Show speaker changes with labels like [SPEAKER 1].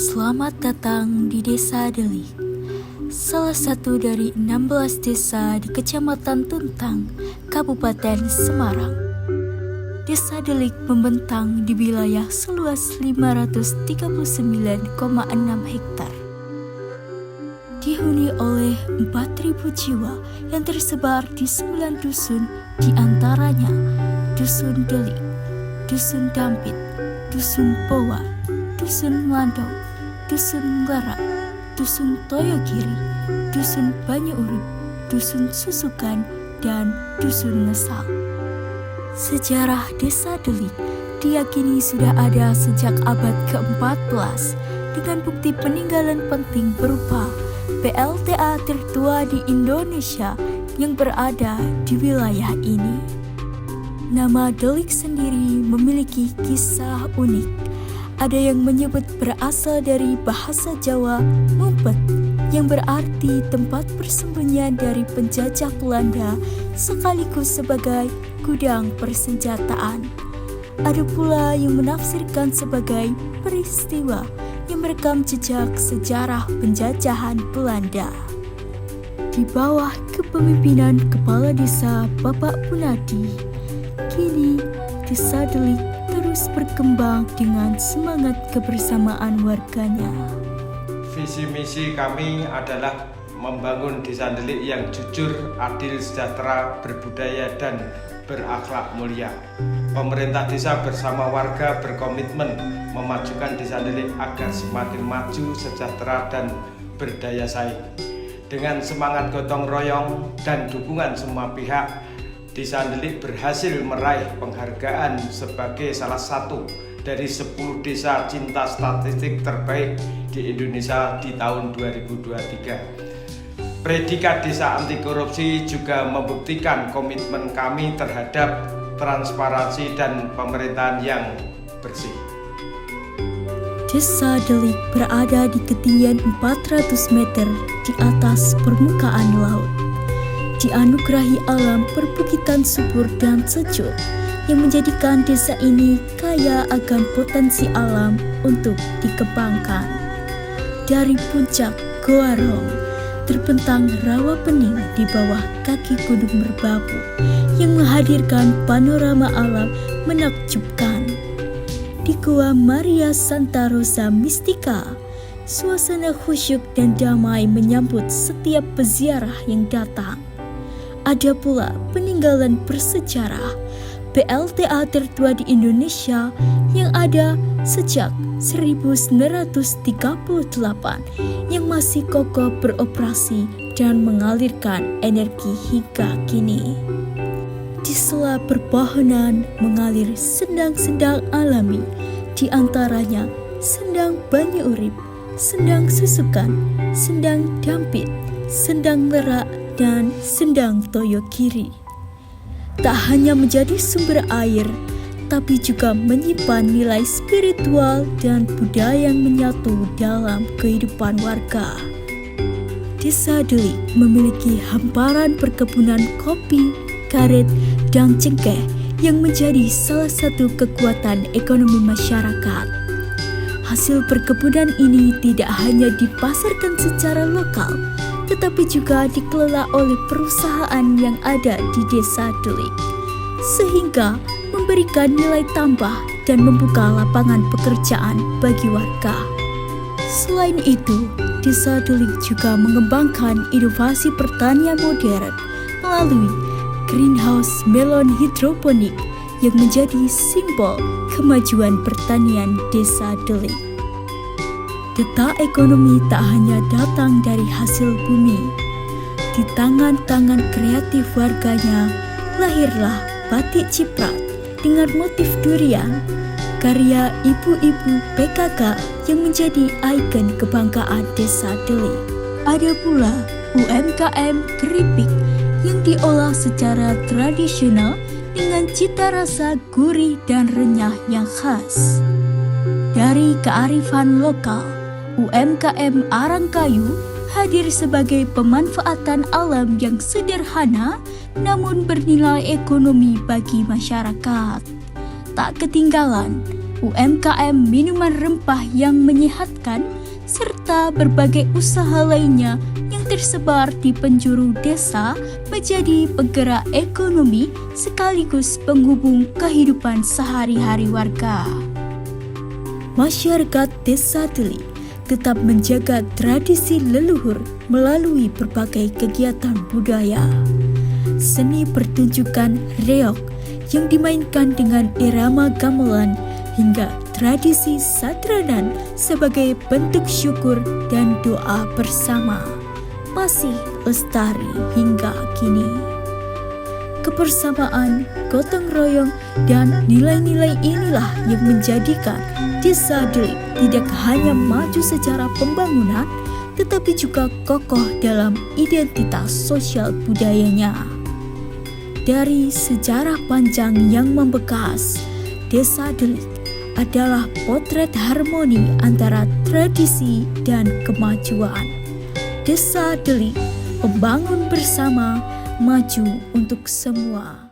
[SPEAKER 1] Selamat datang di Desa Delik, salah satu dari 16 desa di Kecamatan Tuntang, Kabupaten Semarang. Desa Delik membentang di wilayah seluas 539,6 hektar. Dihuni oleh 4.000 jiwa yang tersebar di 9 dusun, di antaranya Dusun Delik, Dusun Dampit, Dusun Powa, Dusun Landong, Dusun Nglerak, Dusun Toyogiri, Dusun Banyu Urip, Dusun Susukan, dan Dusun Ngesal. Sejarah Desa Delik diyakini sudah ada sejak abad ke-14 dengan bukti peninggalan penting berupa PLTA tertua di Indonesia yang berada di wilayah ini. Nama Delik sendiri memiliki kisah unik. Ada yang menyebut berasal dari bahasa Jawa mumpet, yang berarti tempat persembunyian dari penjajah Belanda sekaligus sebagai gudang persenjataan. Ada pula yang menafsirkan sebagai peristiwa yang merekam jejak sejarah penjajahan Belanda. Di bawah kepemimpinan Kepala Desa Bapak Punadi, kini Desa Delik terus berkembang dengan semangat kebersamaan warganya.
[SPEAKER 2] Visi misi kami adalah membangun Desa Delik yang jujur, adil, sejahtera, berbudaya, dan berakhlak mulia. Pemerintah desa bersama warga berkomitmen memajukan Desa Delik agar semakin maju, sejahtera, dan berdaya saing. Dengan semangat gotong royong dan dukungan semua pihak, Desa Delik berhasil meraih penghargaan sebagai salah satu dari 10 desa cinta statistik terbaik di Indonesia di tahun 2023. Predikat Desa Anti Korupsi juga membuktikan komitmen kami terhadap transparansi dan pemerintahan yang bersih.
[SPEAKER 1] Desa Delik berada di ketinggian 400 meter di atas permukaan laut. Dianugerahi alam perbukitan subur dan sejuk yang menjadikan desa ini kaya akan potensi alam untuk dikembangkan. Dari puncak Goa Rong terbentang rawa pening di bawah kaki Gunung Merbabu yang menghadirkan panorama alam menakjubkan. Di Goa Maria Santa Rosa Mistika, suasana khusyuk dan damai menyambut setiap peziarah yang datang. Ada pula peninggalan bersejarah PLTA tertua di Indonesia yang ada sejak 1938 yang masih kokoh beroperasi dan mengalirkan energi hingga kini. Di sela perpohonan mengalir sendang-sendang alami, di antaranya Sendang Banyu Urip, Sendang Susukan, Sendang Dampit, Sendang Nglerak, dan Sendang Toyogiri. Tak hanya menjadi sumber air, tapi juga menyimpan nilai spiritual dan budaya yang menyatu dalam kehidupan warga. Desa Delik memiliki hamparan perkebunan kopi, karet, dan cengkeh yang menjadi salah satu kekuatan ekonomi masyarakat. Hasil perkebunan ini tidak hanya dipasarkan secara lokal, tetapi juga dikelola oleh perusahaan yang ada di Desa Delik, sehingga memberikan nilai tambah dan membuka lapangan pekerjaan bagi warga. Selain itu, Desa Delik juga mengembangkan inovasi pertanian modern melalui greenhouse melon hidroponik yang menjadi simbol kemajuan pertanian Desa Delik. Detak ekonomi tak hanya datang dari hasil bumi. Di tangan-tangan kreatif warganya lahirlah batik ciprat dengan motif durian, karya ibu-ibu PKK yang menjadi ikon kebanggaan Desa Delik. Ada pula UMKM keripik yang diolah secara tradisional dengan cita rasa gurih dan renyah yang khas. Dari kearifan lokal, UMKM arang kayu hadir sebagai pemanfaatan alam yang sederhana namun bernilai ekonomi bagi masyarakat. Tak ketinggalan, UMKM minuman rempah yang menyehatkan, serta berbagai usaha lainnya yang tersebar di penjuru desa menjadi penggerak ekonomi sekaligus penghubung kehidupan sehari-hari warga. Masyarakat Desa Deli tetap menjaga tradisi leluhur melalui berbagai kegiatan budaya. Seni pertunjukan reog yang dimainkan dengan irama gamelan hingga tradisi sadranan sebagai bentuk syukur dan doa bersama masih lestari hingga kini. Kebersamaan, gotong royong, dan nilai-nilai inilah yang menjadikan Desa Deli tidak hanya maju secara pembangunan, tetapi juga kokoh dalam identitas sosial budayanya. Dari sejarah panjang yang membekas, Desa Deli adalah potret harmoni antara tradisi dan kemajuan. Desa Deli membangun bersama, maju untuk semua.